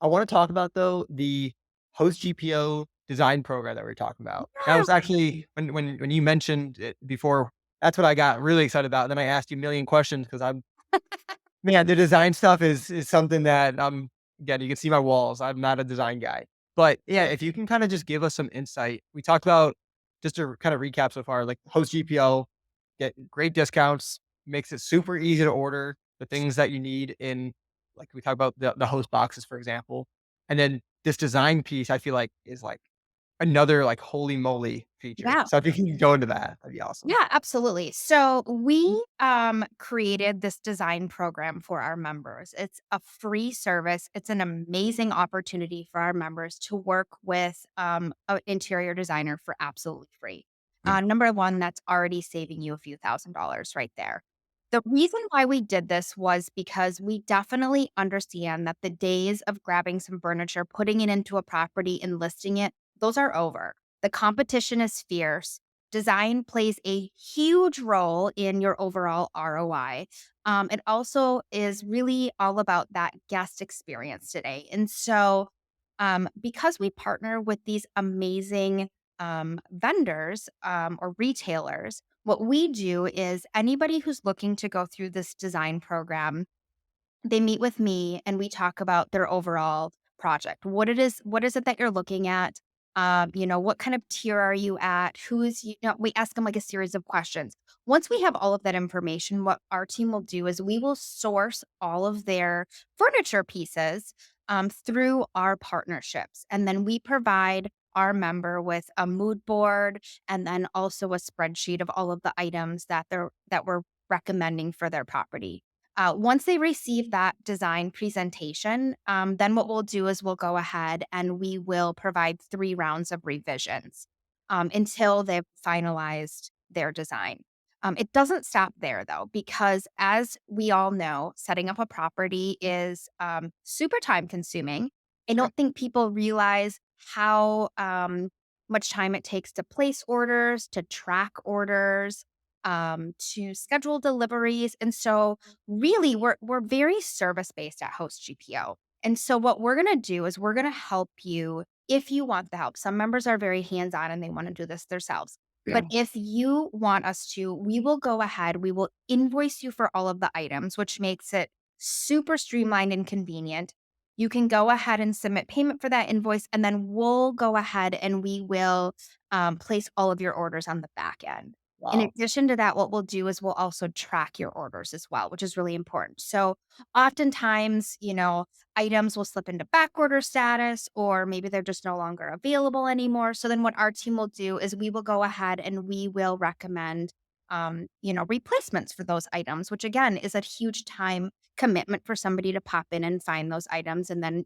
I want to talk about though the Host GPO Design Program that we are talking about. That Yeah. was actually when you mentioned it before. That's what I got really excited about. And then I asked you a million questions because I'm man, the design stuff is something that again, you can see my walls. I'm not a design guy. But yeah, if you can kind of just give us some insight. We talked about just to kind of recap so far, like Host GPO, get great discounts, makes it super easy to order the things that you need in like we talked about the host boxes, for example. And then this design piece, I feel like is like another like holy moly feature. Yeah. So if you can go into that, that'd be awesome. Yeah, absolutely. So we created this design program for our members. It's a free service. It's an amazing opportunity for our members to work with an interior designer for absolutely free. Number one, that's already saving you a few $1,000s right there. The reason why we did this was because we definitely understand that the days of grabbing some furniture, putting it into a property and listing it, those are over. The competition is fierce. Design plays a huge role in your overall ROI. It also is really all about that guest experience today. And so, because we partner with these amazing vendors or retailers, what we do is anybody who's looking to go through this design program, they meet with me and we talk about their overall project. What is it that you're looking at? What kind of tier are you at? We ask them like a series of questions. Once we have all of that information, what our team will do is we will source all of their furniture pieces through our partnerships. And then we provide our member with a mood board and then also a spreadsheet of all of the items that we're recommending for their property. Once they receive that design presentation, then what we'll do is we'll go ahead and we will provide 3 rounds of revisions until they've finalized their design. It doesn't stop there though, because as we all know, setting up a property is super time consuming. I Sure. don't think people realize how much time it takes to place orders, to track orders, to schedule deliveries. And so really we're very service based at Host GPO. And so what we're going to do is we're going to help you if you want the help. Some members are very hands on and they want to do this themselves. Yeah. But if you want us to, we will go ahead, we will invoice you for all of the items, which makes it super streamlined and convenient. You can go ahead and submit payment for that invoice, and then we'll go ahead and we will place all of your orders on the back end. In Wow. addition to that, what we'll do is we'll also track your orders as well, which is really important. So oftentimes, items will slip into back order status, or maybe they're just no longer available anymore. So then what our team will do is we will go ahead and we will recommend, replacements for those items, which again is a huge time commitment for somebody to pop in and find those items and then,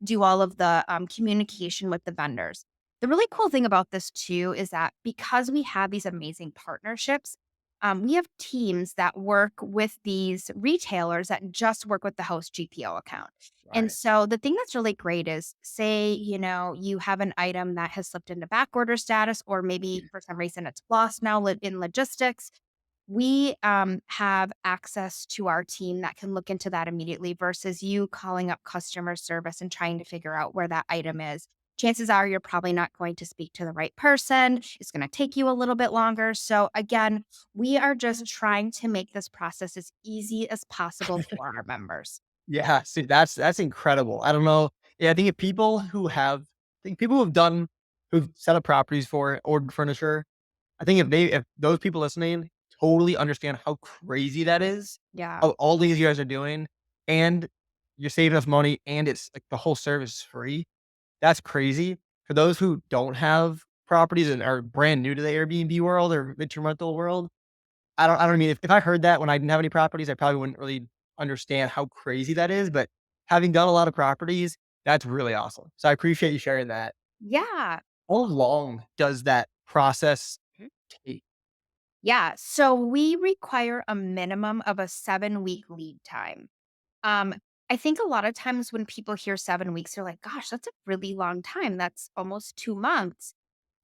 do all of the communication with the vendors. The really cool thing about this too is that because we have these amazing partnerships, we have teams that work with these retailers that just work with the host GPO account. And Right. so the thing that's really great is say, you have an item that has slipped into back order status, or maybe for some reason it's lost now in logistics. We have access to our team that can look into that immediately versus you calling up customer service and trying to figure out where that item is. Chances are you're probably not going to speak to the right person. It's going to take you a little bit longer. So, again, we are just trying to make this process as easy as possible for our members. Yeah, see, that's incredible. I don't know. Yeah, I think if people who have I think people who've set up properties for ordered furniture, I think if those people listening totally understand how crazy that is, Yeah. of all these you guys are doing, and you're saving us money and it's like the whole service is free, that's crazy. For those who don't have properties and are brand new to the Airbnb world or midterm rental world, I don't mean if I heard that when I didn't have any properties, I probably wouldn't really understand how crazy that is, but having done a lot of properties, that's really awesome. So I appreciate you sharing that. Yeah. How long does that process take? Yeah. So we require a minimum of a 7-week lead time. Um, I think a lot of times when people hear 7 weeks, they're like, gosh, that's a really long time. That's almost 2 months.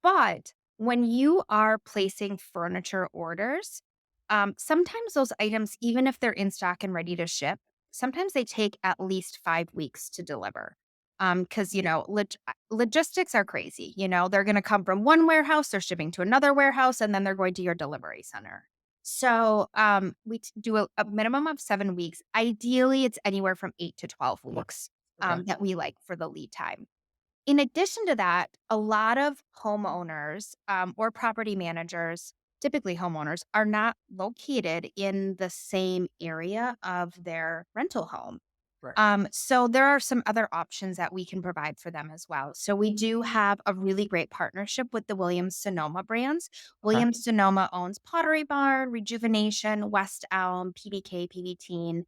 But when you are placing furniture orders, sometimes those items, even if they're in stock and ready to ship, sometimes they take at least 5 weeks to deliver. Because logistics are crazy. They're going to come from one warehouse, they're shipping to another warehouse, and then they're going to your delivery center. So do a minimum of 7 weeks. Ideally, it's anywhere from 8 to 12 weeks Okay. that we like for the lead time. In addition to that, a lot of homeowners or property managers, typically homeowners, are not located in the same area of their rental home. Right. So there are some other options that we can provide for them as well. So we do have a really great partnership with the Williams Sonoma brands. Okay. Williams Sonoma owns Pottery Barn, Rejuvenation, West Elm, PBK, PB Teen.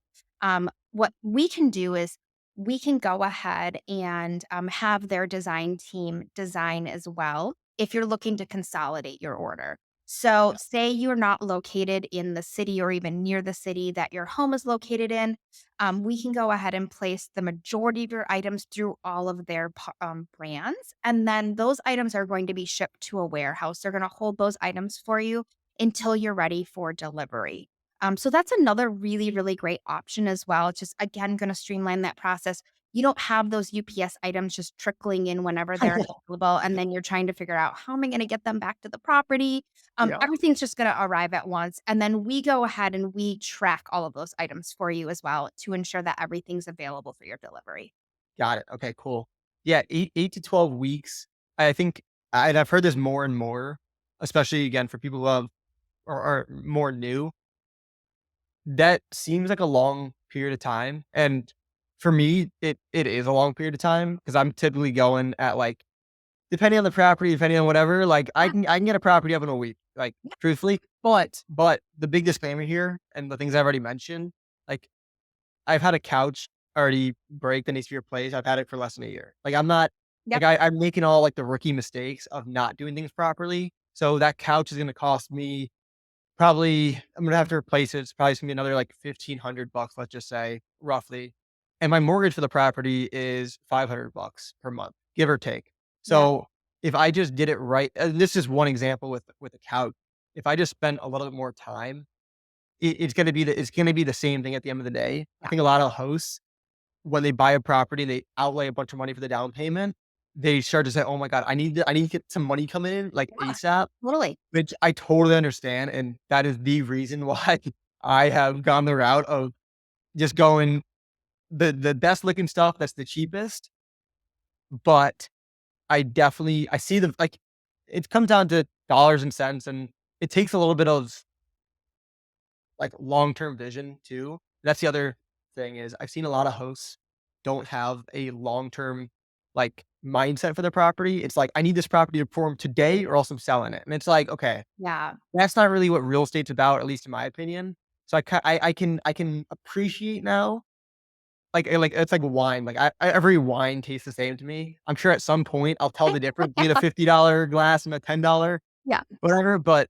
What we can do is we can go ahead and have their design team design as well if you're looking to consolidate your order. So, Yeah. say you're not located in the city or even near the city that your home is located in, we can go ahead and place the majority of your items through all of their brands. And then those items are going to be shipped to a warehouse. They're going to hold those items for you until you're ready for delivery. So that's another really, really great option as well. It's just, again, going to streamline that process. You don't have those UPS items just trickling in whenever they're available. And then you're trying to figure out how am I going to get them back to the property? Yeah. Everything's just gonna arrive at once, and then we go ahead and we track all of those items for you as well to ensure that everything's available for your delivery. Got it. Okay, cool. Yeah, 8 to 12 weeks. I think and I've heard this more and more, especially again for people who have or are more new. That seems like a long period of time. And for me, it is a long period of time because I'm typically going at like depending on the property, depending on whatever, like Yeah, I can get a property up in a week, like yeah, truthfully. But the big disclaimer here and the things I've already mentioned, like I've had a couch already break that needs to be replaced. I've had it for less than a year. Like I'm not like yep, I'm making all like the rookie mistakes of not doing things properly. So that couch is gonna cost me probably I'm gonna have to replace it. It's probably gonna be another like $1,500, let's just say, roughly. And my mortgage for the property is $500 per month, give or take. yeah, So if I just did it right, and this is one example with a couch. If I just spend a little bit more time, it's gonna be the same thing at the end of the day. I yeah, think a lot of hosts, when they buy a property, they outlay a bunch of money for the down payment. They start to say, "Oh my god, I need to get some money coming in like yeah, ASAP." totally. Which I totally understand, and that is the reason why I have gone the route of just going the best looking stuff that's the cheapest, but I see the like, it comes down to dollars and cents, and it takes a little bit of, like, long-term vision too. That's the other thing is I've seen a lot of hosts don't have a long-term, like, mindset for their property. It's like, "I need this property to perform today or else I'm selling it," and it's like, "Okay, Yeah, that's not really what real estate's about, at least in my opinion. So I can appreciate now, like, it's like wine, like, every wine tastes the same to me. I'm sure at some point I'll tell the difference between a $50 glass and a $10, yeah, whatever, but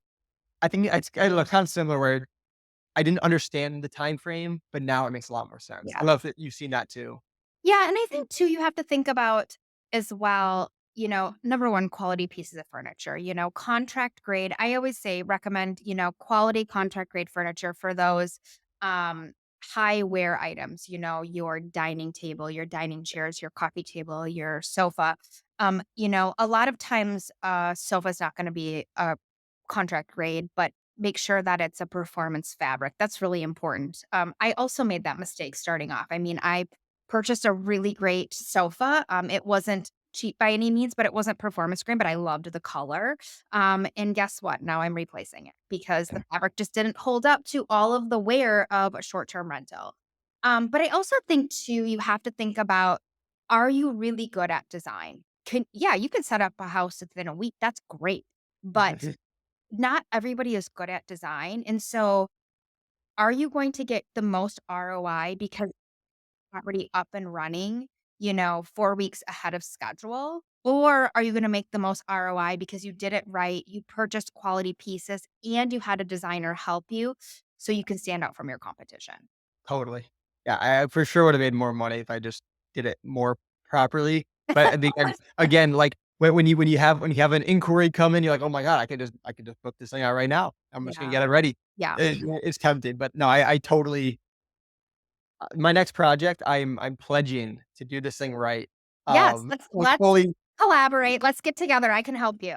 I think it's kinda similar where I didn't understand the time frame, but now it makes a lot more sense. I yeah. love that you've seen that too. Yeah, and I think too, you have to think about as well, number one, quality pieces of furniture, contract grade. I always say recommend, quality contract grade furniture for those high wear items, your dining table, your dining chairs, your coffee table, your sofa. A lot of times sofa's not going to be a contract grade, but make sure that it's a performance fabric. That's really important. I also made that mistake starting off. I mean, I purchased a really great sofa. It wasn't cheap by any means, but it wasn't performance grade, but I loved the color. And guess what? Now I'm replacing it because the fabric just didn't hold up to all of the wear of a short-term rental. But I also think too, you have to think about, are you really good at design? Yeah, you can set up a house within a week. That's great. But not everybody is good at design. And so are you going to get the most ROI because property up and running, 4 weeks ahead of schedule? Or are you gonna make the most ROI because you did it right, you purchased quality pieces, and you had a designer help you so you can stand out from your competition? Totally. Yeah, I for sure would have made more money if I just did it more properly. But I think again, like when you have an inquiry come in, you're like, oh my god, I could just book this thing out right now. I'm just gonna Yeah. get it ready. Yeah. It's tempting, but no, I totally my next project, I'm pledging to do this thing right. Yes, Like let's fully collaborate. Let's get together. I can help you.